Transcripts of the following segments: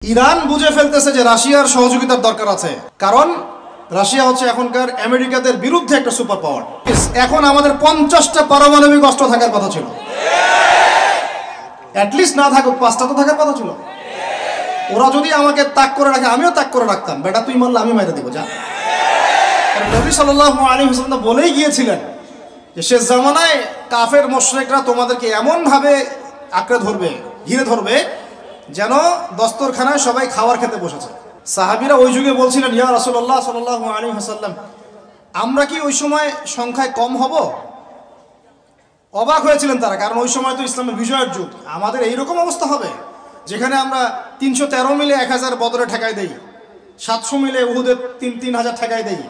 Iran বুঝে ফেলতেছে যে রাশিয়ার সহযোগিতার দরকার আছে, কারণ রাশিয়া হচ্ছে এখনকার আমেরিকাদের বিরুদ্ধে একটা সুপার পাওয়ার। এখন আমাদের 50টা পারমাণবিক অস্ত্র থাকার কথা ছিল, অ্যাটলিস্ট না থাকুক 5টা তো থাকার কথা ছিল। ওরা যদি আমাকে তাক করে রাখে আমিও তাক করে রাখতাম, বেটা তুই মারলে আমি মেরে দেবো যা। নবী সাল্লাল্লাহু আলাইহি ওয়াসাল্লাম বলেই গিয়েছিলেন যে শেষ জামানায় কাফের মুশরিকরা তোমাদেরকে এমনভাবে আঁকড়ে ধরবে, ঘিরে ধরবে যেন দস্তরখানায় সবাই খাবার খেতে বসেছে। সাহাবীরা ওই যুগে বলছিলেন, ইয়া রাসূলুল্লাহ সাল্লাল্লাহু আলাইহি ওয়াসাল্লাম, আমরা কি ওই সময় সংখ্যায় কম হব? অবাক হয়েছিলেন তারা, কারণ ওই সময় তো ইসলামের বিজয়ের যুগ। আমাদের এইরকম অবস্থা হবে যেখানে আমরা 313 মিলে 1000 বদরে ঠেকাই দেই, 700 মিলে উহুদে 3000 ঠেকাই দেই,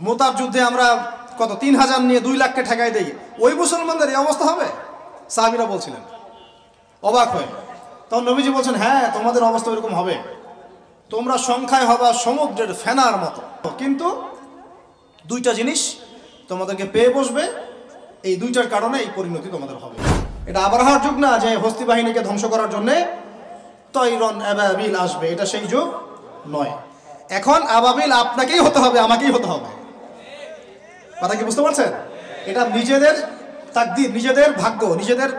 মোতার যুদ্ধে আমরা কত 3000 নিয়ে 2 লাখকে ঠেকাই দেই। ওই মুসলমানদের এই অবস্থা হবে? সাহাবীরা বলছিলেন অবাক হয়ে। তখন নবীজি বলছেন, হ্যাঁ তোমাদের অবস্থা এরকম হবে, তোমরা সংখ্যায় হবা সমুদ্রের ফেনার মতো, কিন্তু 2টা জিনিস তোমাদেরকে পেয়ে বসবে, এই 2টার কারণে এই পরিণতি তোমাদের হবে। এটা আবরাহার যুগ না যে হস্তি বাহিনীকে ধ্বংস করার জন্যে তৈরন আবাবিল আসবে, এটা সেই যুগ নয়। এখন আবাবিল আপনাকেই হতে হবে, আমাকেই হতে হবে। কথা কি বুঝতে পারছেন? এটা নিজেদের তাকদীর, নিজেদের ভাগ্য, নিজেদের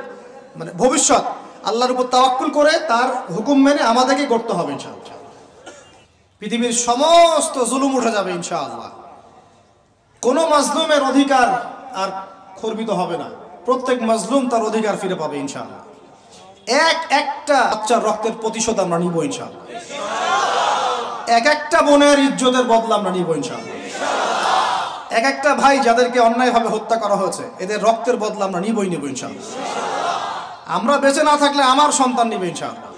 মানে ভবিষ্যৎ আল্লাহর উপর তাওয়াক্কুল করে তার হুকুম মেনে আমাদেরকে করতে হবে ইনশাআল্লাহ। পৃথিবীর সমস্ত জুলুম উঠে যাবে ইনশাআল্লাহ, কোনো মাজলুমের অধিকার আর খর্বিত হবে না, প্রত্যেক মাজলুম তার অধিকার ফিরে পাবে ইনশাআল্লাহ। একটা বাচ্চার রক্তের প্রতিশোধ আমরা নিব ইনশাআল্লাহ, একটা বোনের ইজ্জতের বদলা আমরা নিব ইনশাআল্লাহ, একটা ভাই যাদেরকে অন্যায়ভাবে হত্যা করা হয়েছে এদের রক্তের বদলা আমরা নিবই নেব ইনশাআল্লাহ। আমরা বেঁচে না থাকলে আমার সন্তান নিবে ইনশাআল্লাহ,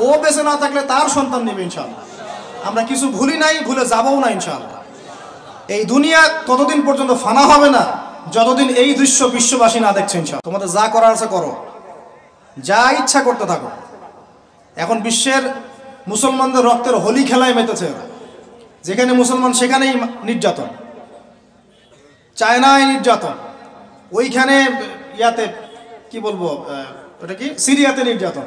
ও বেঁচে না থাকলে তার সন্তান নিবে ইনশাআল্লাহ। আমরা কিছু ভুলি নাই, ভুলে যাবও না ইনশাআল্লাহ। এই দুনিয়া ততদিন পর্যন্ত ফানা হবে না যতদিন এই দৃশ্য বিশ্ববাসী না দেখছে ইনশাআল্লাহ। তোমাদের যা করার আছে করো, যা ইচ্ছা করতে থাকো। এখন বিশ্বের মুসলমানদের রক্তের হোলি খেলায় মেতেছে, যেখানে মুসলমান সেখানেই নির্যাতন, চায়নায় নির্যাতন, ওইখানে ইয়াতে কি বলবো ওটা কি সিরিয়াতে নির্যাতন,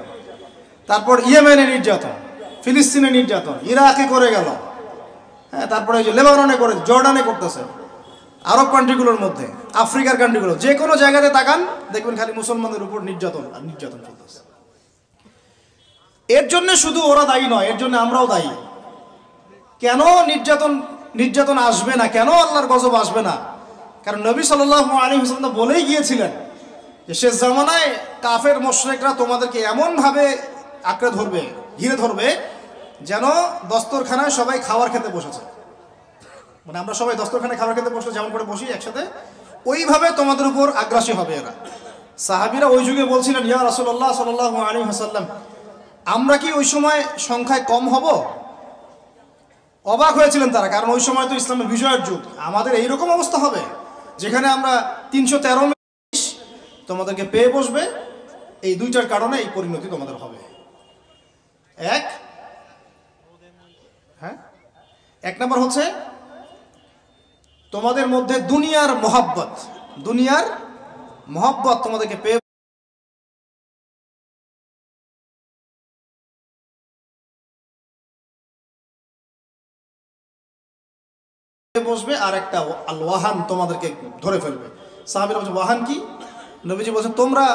তারপর ইয়েমেনে নির্যাতন, ফিলিস্তিনে নির্যাতন, ইরাকে করে গেল, হ্যাঁ, তারপরে ওই যে লেবাননে করে, জর্ডানে করতেছে, আরব কান্ট্রিগুলোর মধ্যে, আফ্রিকার কান্ট্রিগুলো, যে কোনো জায়গাতে তাকান দেখবেন খালি মুসলমানদের উপর নির্যাতন আর নির্যাতন চলতেছে। এর জন্য শুধু ওরা দায়ী নয়, এর জন্য আমরাও দায়ী। কেন নির্যাতন আসবে না, কেন আল্লাহর গজব আসবে না? কারণ নবী সাল্লাল্লাহু আলাইহি ওয়াসাল্লাম বলেই গিয়েছিলেন যে শেষ জামানায় কাফের মুশরিকরা তোমাদেরকে এমনভাবে আঁকড়ে ধরবে, ঘিরে ধরবে যেন দস্তরখানায় সবাই খাবার খেতে বসেছে। মানে আমরা সবাই দস্তরখানায় খাবার খেতে বসলে যেমন করে বসি একসাথে, ওইভাবে তোমাদের উপর আগ্রাসী হবে এরা। সাহাবীরা ওই যুগে বলছিলেন, ইয়া রাসূলুল্লাহ সাল্লাল্লাহু আলাইহি ওয়াসাল্লাম, আমরা কি ওই সময় সংখ্যায় কম হব? অবাক হয়েছিলেন তারা, কারণ ওই সময় তো ইসলামের বিজয়ের যুগ। আমাদের এইরকম অবস্থা হবে যেখানে আমরা 313 তোমাদেরকে পেয়ে বসবে, এই 2টার কারণে এই পরিণতি তোমাদের হবে। এক নাম্বার হচ্ছে তোমাদের মধ্যে দুনিয়ার মহব্বত তোমাদেরকে পেয়ে বসবে, আর একটা আল ওয়াহান তোমাদেরকে ধরে ফেলবে। সাহাবীরা বলছে ওয়াহান কি? নবীজি বলছেন তোমরা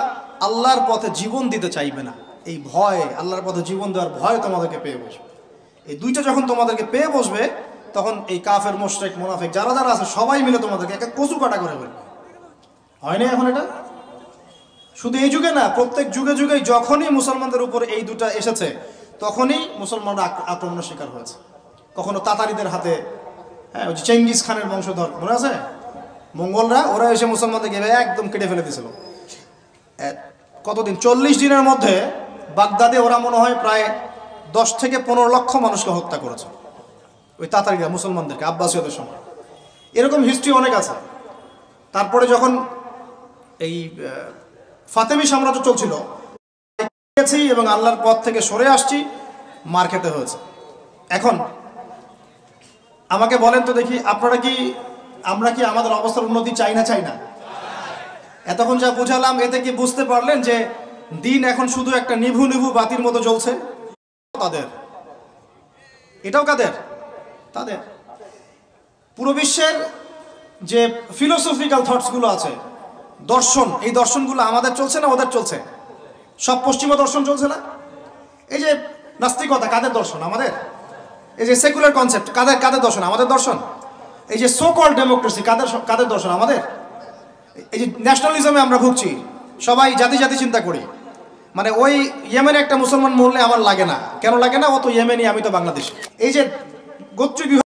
আল্লাহর পথে জীবন দিতে চাইবে না, এই ভয়, আল্লাহর পথে জীবন দেওয়ার ভয় তোমাদেরকে পেয়ে বসবে। এই 2টা যখন তোমাদেরকে পেয়ে বসবে তখন এই কাফের মুশরিক মুনাফিক যারা যারা আছে সবাই মিলে তোমাদেরকে একটা কচু কাটা করে ফেলবে। হয় না এখন এটা? শুধু এই যুগে না, প্রত্যেক যুগে যুগে যখনই মুসলমানদের উপর এই 2টা এসেছে তখনই মুসলমানরা আক্রমণের শিকার হয়েছে। কখনো তাতারিদের হাতে, হ্যাঁ, ওই যে চেঙ্গিস খানের বংশধর মনে আছে, মঙ্গলরা, ওরা এসে মুসলমানদেরকে একদম কেটে ফেলে দিয়েছিল। কতদিন, 40 দিনের মধ্যে বাগদাদে ওরা মনে হয় প্রায় 10 থেকে 15 লক্ষ মানুষকে হত্যা করেছে, ওই তাতারিরা মুসলমানদেরকে, আব্বাসীয়দের সময়। এরকম হিস্ট্রি অনেক আছে। তারপরে যখন এই ফাতেমি সাম্রাজ্য চলছিল এবং আল্লাহর পথ থেকে সরে আসছি, মার খেতে হয়েছে। এখন আমাকে বলেন তো দেখি, আমরা কি আমাদের অবস্থার উন্নতি চাই না? এতক্ষণ যা বুঝালাম এতে কি বুঝতে পারলেন যে দিন এখন শুধু একটা নিভু নিভু বাতির মতো জ্বলছে তাদের? এটাও কাদের? তাদের। পুরো বিশ্বের যে ফিলোসফিক্যাল থটসগুলো আছে, দর্শন, এই দর্শনগুলো আমাদের চলছে না ওদের চলছে? সব পশ্চিমা দর্শন চলছে না? এই যে নাস্তিকতা কাদের দর্শন? আমাদের। এই যে সেকুলার কনসেপ্ট কাদের দর্শন? আমাদের দর্শন। এই যে সো কল্ড ডেমোক্রেসি কাদের দর্শন? আমাদের। এই যে ন্যাশনালিজমে আমরা ভুগছি, সবাই জাতি জাতি চিন্তা করি, মানে ওই ইয়েমেনে একটা মুসলমান মরলে আমার লাগে না, কেন লাগে না? ও তো ইয়েমেনি, আমি তো বাংলাদেশ। এই যে গোত্রীয়